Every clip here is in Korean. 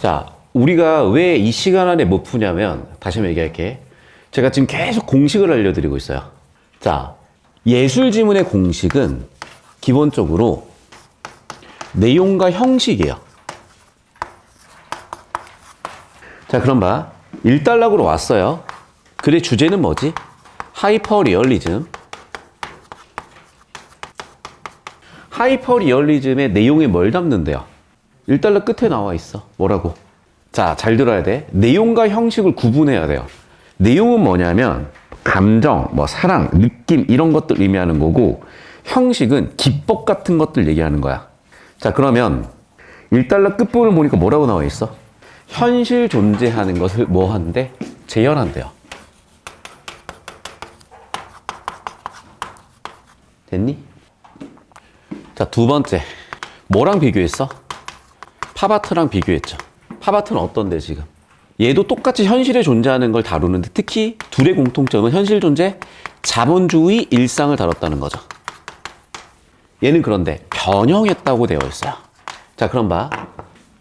자, 우리가 왜 이 시간 안에 못 푸냐면, 다시 한번 얘기할게. 제가 지금 계속 공식을 알려드리고 있어요. 자, 예술 지문의 공식은 기본적으로 내용과 형식이에요. 자, 그럼 봐. 1단락으로 왔어요. 글의 주제는 뭐지? 하이퍼 리얼리즘. 하이퍼 리얼리즘의 내용이 뭘 담는데요? 1단락 끝에 나와 있어. 뭐라고? 자, 잘 들어야 돼. 내용과 형식을 구분해야 돼요. 내용은 뭐냐면 감정, 뭐 사랑, 느낌 이런 것들 의미하는 거고, 형식은 기법 같은 것들 얘기하는 거야. 자, 그러면 1단락 끝부분을 보니까 뭐라고 나와 있어? 현실 존재하는 것을 뭐 한대? 재현한대요. 됐니? 자, 두 번째. 뭐랑 비교했어? 팝아트랑 비교했죠. 팝아트는 어떤데 지금? 얘도 똑같이 현실에 존재하는 걸 다루는데, 특히 둘의 공통점은 현실 존재, 자본주의 일상을 다뤘다는 거죠. 얘는 그런데 변형했다고 되어 있어요. 자, 그럼 봐.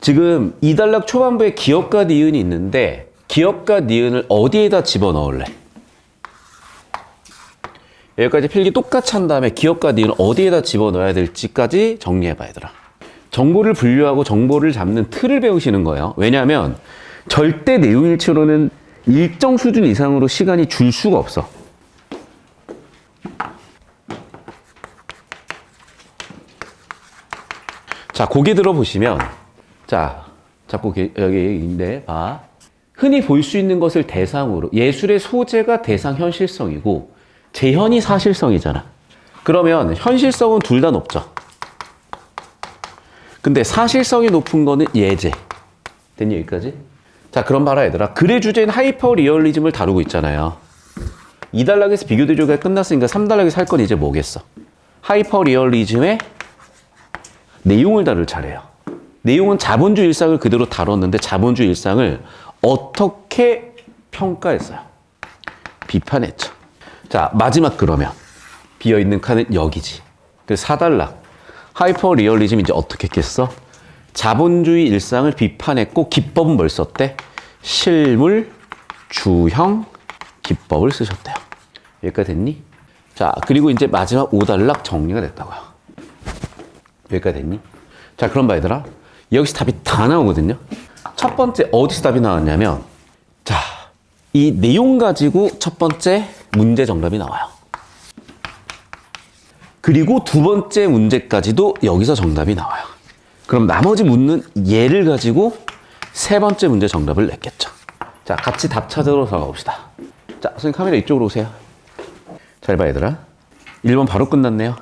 지금 2단락 초반부에 기업과 니은이 있는데, 기업과 니은을 어디에다 집어넣을래? 여기까지 필기 똑같이 한 다음에 기업과 니은을 어디에다 집어넣어야 될지까지 정리해봐, 얘들아. 정보를 분류하고 정보를 잡는 틀을 배우시는 거예요. 왜냐하면 절대 내용일치로는 일정 수준 이상으로 시간이 줄 수가 없어. 자, 고개 들어보시면, 자, 자꾸 여기인데, 봐. 흔히 볼 수 있는 것을 대상으로, 예술의 소재가 대상 현실성이고, 재현이 사실성이잖아. 그러면 현실성은 둘 다 높죠. 근데 사실성이 높은 거는 예제. 됐니, 여기까지? 자, 그럼 봐라, 얘들아. 글의 주제인 하이퍼 리얼리즘을 다루고 있잖아요. 2단락에서 비교 대조가 끝났으니까 3단락에서 할 건 이제 뭐겠어? 하이퍼 리얼리즘의 내용을 다룰 차례예요. 내용은 자본주의 일상을 그대로 다뤘는데, 자본주의 일상을 어떻게 평가했어요? 비판했죠. 자, 마지막 그러면 비어있는 칸은 여기지. 그래서 4단락. 하이퍼 리얼리즘 이제 어떻게 했겠어? 자본주의 일상을 비판했고, 기법은 뭘 썼대? 실물, 주형, 기법을 쓰셨대요. 여기까지 됐니? 자, 그리고 이제 마지막 5단락 정리가 됐다고요. 여기까지 됐니? 자, 그럼 봐, 얘들아. 여기서 답이 다 나오거든요. 첫 번째, 어디서 답이 나왔냐면, 자, 이 내용 가지고 첫 번째 문제 정답이 나와요. 그리고 두 번째 문제까지도 여기서 정답이 나와요. 그럼 나머지 묻는 예를 가지고 세 번째 문제 정답을 냈겠죠. 자, 같이 답 찾으러 들어가봅시다. 자, 선생님 카메라 이쪽으로 오세요. 잘 봐, 얘들아. 1번 바로 끝났네요.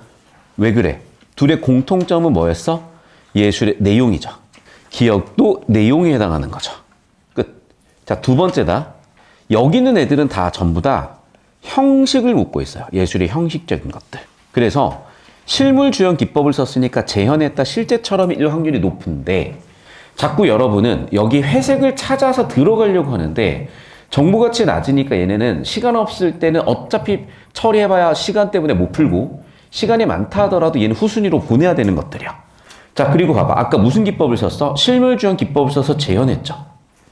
왜 그래? 둘의 공통점은 뭐였어? 예술의 내용이죠. 기억도 내용에 해당하는 거죠. 끝. 자, 두 번째다. 여기 있는 애들은 다 전부 다 형식을 묻고 있어요. 예술의 형식적인 것들. 그래서 실물 주형 기법을 썼으니까 재현했다 실제처럼일 확률이 높은데, 자꾸 여러분은 여기 회색을 찾아서 들어가려고 하는데 정보가치 낮으니까 얘네는 시간 없을 때는 어차피 처리해봐야 시간 때문에 못 풀고, 시간이 많다 하더라도 얘는 후순위로 보내야 되는 것들이야. 자, 그리고 봐봐. 아까 무슨 기법을 썼어? 실물 주형 기법을 써서 재현했죠.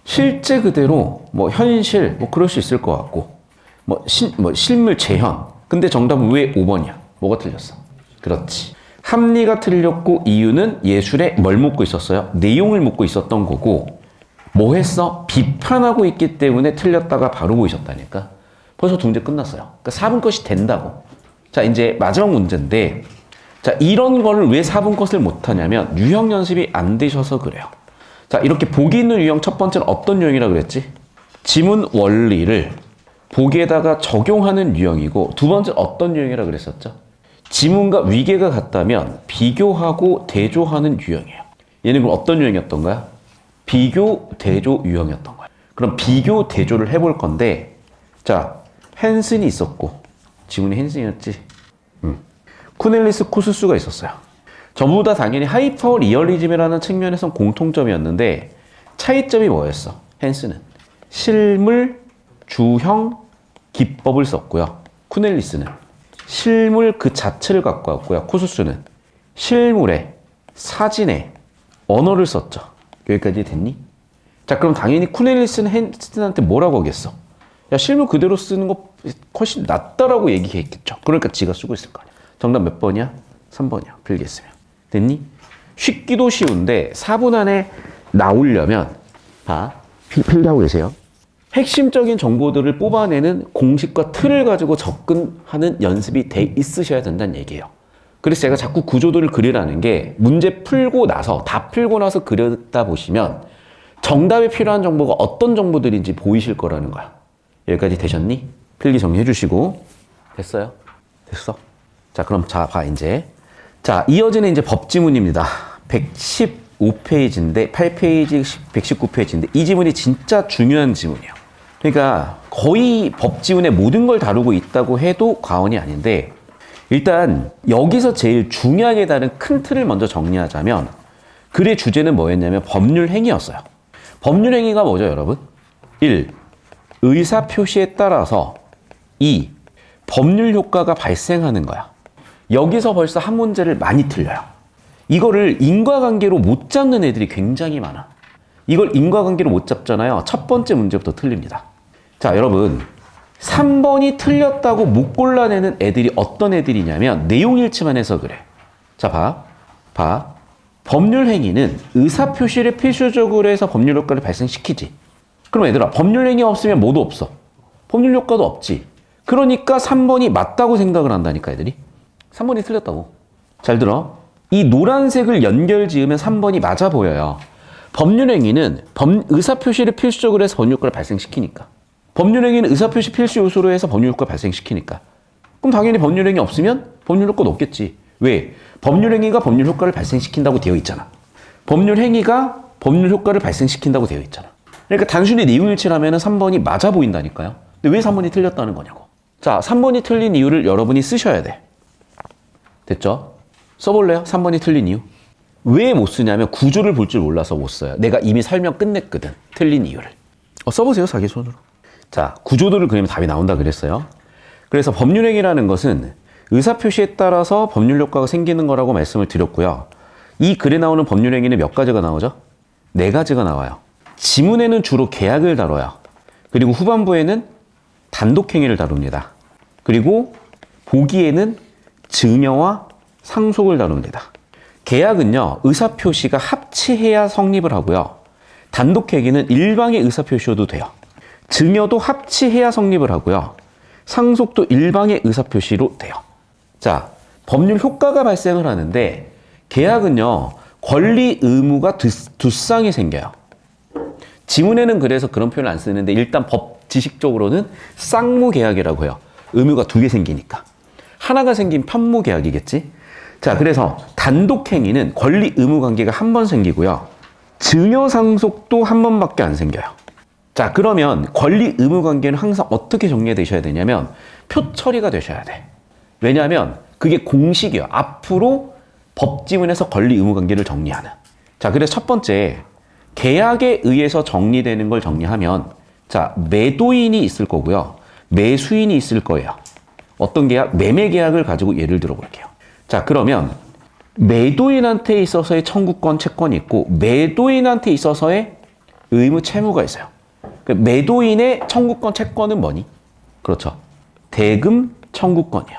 실제 그대로 뭐 현실 뭐 그럴 수 있을 것 같고, 뭐 실물 재현. 근데 정답은 왜 5번이야? 뭐가 틀렸어? 그렇지. 합리가 틀렸고, 이유는 예술에 뭘 묻고 있었어요? 내용을 묻고 있었던 거고, 뭐 했어? 비판하고 있기 때문에 틀렸다가 바로 보이셨다니까. 벌써 두 문제 끝났어요. 그러니까 4분 것이 된다고. 자, 이제 마지막 문제인데, 자, 이런 거를 왜 4분 것을 못하냐면 유형 연습이 안 되셔서 그래요. 자, 이렇게 보기 있는 유형 첫 번째는 어떤 유형이라고 그랬지? 지문 원리를 보기에다가 적용하는 유형이고, 두 번째는 어떤 유형이라고 그랬었죠? 지문과 위계가 같다면 비교하고 대조하는 유형이에요. 얘는 그럼 어떤 유형이었던 거야? 비교, 대조 유형이었던 거야. 그럼 비교, 대조를 해볼 건데, 자, 헨슨이 있었고, 지문이 헨슨이었지? 쿠넬리스, 코수스가 있었어요. 전부 다 당연히 하이퍼 리얼리즘이라는 측면에선 공통점이었는데, 차이점이 뭐였어? 헨슨은 실물, 주형, 기법을 썼고요. 쿠넬리스는 실물 그 자체를 갖고 왔고요. 코수스는 실물에, 사진에 언어를 썼죠. 여기까지 됐니? 자, 그럼 당연히 쿠넬리스는 헨스틴한테 뭐라고 하겠어? 야, 실무 그대로 쓰는 거 훨씬 낫다라고 얘기했겠죠. 그러니까 지가 쓰고 있을 거 아니야. 정답 몇 번이야? 3번이야. 필기했으면. 됐니? 쉽기도 쉬운데 4분 안에 나오려면 필기하고 계세요. 핵심적인 정보들을 뽑아내는 공식과 틀을 가지고 접근하는 연습이 돼 있으셔야 된다는 얘기예요. 그래서 제가 자꾸 구조도를 그리라는 게 문제 풀고 나서 다 풀고 나서 그렸다 보시면 정답에 필요한 정보가 어떤 정보들인지 보이실 거라는 거야. 여기까지 되셨니? 필기 정리해 주시고. 됐어요? 됐어? 자, 그럼 봐 이제. 자, 이어지는 이제 법지문입니다. 115페이지인데 8페이지 119페이지인데 이 지문이 진짜 중요한 지문이에요. 그러니까 거의 법지문의 모든 걸 다루고 있다고 해도 과언이 아닌데, 일단 여기서 제일 중요하게 다른 큰 틀을 먼저 정리하자면 글의 주제는 뭐였냐면 법률 행위였어요. 법률 행위가 뭐죠, 여러분? 1. 의사 표시에 따라서 2. 법률 효과가 발생하는 거야. 여기서 벌써 한 문제를 많이 틀려요. 이거를 인과관계로 못 잡는 애들이 굉장히 많아. 이걸 인과관계로 못 잡잖아요. 첫 번째 문제부터 틀립니다. 자, 여러분 3번이 틀렸다고 못 골라내는 애들이 어떤 애들이냐면 내용일치만 해서 그래. 자, 봐. 법률 행위는 의사 표시를 필수적으로 해서 법률 효과를 발생시키지. 그럼 얘들아, 법률 행위 없으면 뭐도 없어. 법률 효과도 없지. 그러니까 3번이 맞다고 생각을 한다니까, 애들이. 3번이 틀렸다고. 잘 들어. 이 노란색을 연결 지으면 3번이 맞아 보여요. 법률 행위는 의사 표시를 필수적으로 해서 법률 효과를 발생시키니까. 법률 행위는 의사 표시 필수 요소로 해서 법률 효과를 발생시키니까. 그럼 당연히 법률 행위 없으면 법률 효과도 없겠지. 왜? 법률 행위가 법률 효과를 발생시킨다고 되어 있잖아. 법률 행위가 법률 효과를 발생시킨다고 되어 있잖아. 그러니까 단순히 내용일치라면 3번이 맞아 보인다니까요. 근데 왜 3번이 틀렸다는 거냐고. 자, 3번이 틀린 이유를 여러분이 쓰셔야 돼. 됐죠? 써볼래요? 3번이 틀린 이유. 왜 못 쓰냐면 구조를 볼 줄 몰라서 못 써요. 내가 이미 설명 끝냈거든. 틀린 이유를. 써보세요, 자기 손으로. 자, 구조도를 그리면 답이 나온다 그랬어요. 그래서 법률행위라는 것은 의사표시에 따라서 법률 효과가 생기는 거라고 말씀을 드렸고요. 이 글에 나오는 법률행위는 몇 가지가 나오죠? 4가지가 나와요. 지문에는 주로 계약을 다뤄요. 그리고 후반부에는 단독행위를 다룹니다. 그리고 보기에는 증여와 상속을 다룹니다. 계약은요, 의사표시가 합치해야 성립을 하고요. 단독행위는 일방의 의사표시여도 돼요. 증여도 합치해야 성립을 하고요. 상속도 일방의 의사표시로 돼요. 자, 법률 효과가 발생을 하는데 계약은요, 권리 의무가 두 쌍이 생겨요. 지문에는 그래서 그런 표현을 안 쓰는데 일단 법 지식적으로는 쌍무계약이라고 해요. 의무가 2개 생기니까. 하나가 생긴 편무계약이겠지? 자, 그래서 단독행위는 권리 의무 관계가 한 번 생기고요. 증여 상속도 한 번밖에 안 생겨요. 자, 그러면 권리 의무 관계는 항상 어떻게 정리되셔야 되냐면 표 처리가 되셔야 돼. 왜냐하면 그게 공식이에요. 앞으로 법지문에서 권리 의무 관계를 정리하는. 자, 그래서 첫 번째, 계약에 의해서 정리되는 걸 정리하면, 자, 매도인이 있을 거고요. 매수인이 있을 거예요. 어떤 계약? 매매 계약을 가지고 예를 들어 볼게요. 자, 그러면 매도인한테 있어서의 청구권, 채권이 있고 매도인한테 있어서의 의무, 채무가 있어요. 매도인의 청구권, 채권은 뭐니? 그렇죠. 대금 청구권이에요.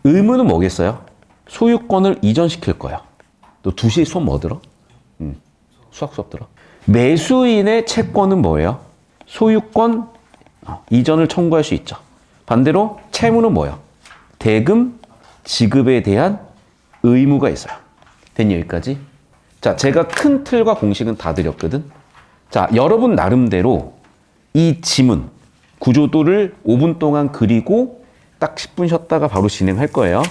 의무는 뭐겠어요? 소유권을 이전시킬 거예요. 너 2시에 수업 뭐 들어? 수학 수업 들어? 매수인의 채권은 뭐예요? 소유권 이전을 청구할 수 있죠. 반대로 채무는 뭐예요? 대금 지급에 대한 의무가 있어요. 됐니, 여기까지? 자, 제가 큰 틀과 공식은 다 드렸거든. 자, 여러분 나름대로 이 지문 구조도를 5분 동안 그리고 딱 10분 쉬었다가 바로 진행할 거예요.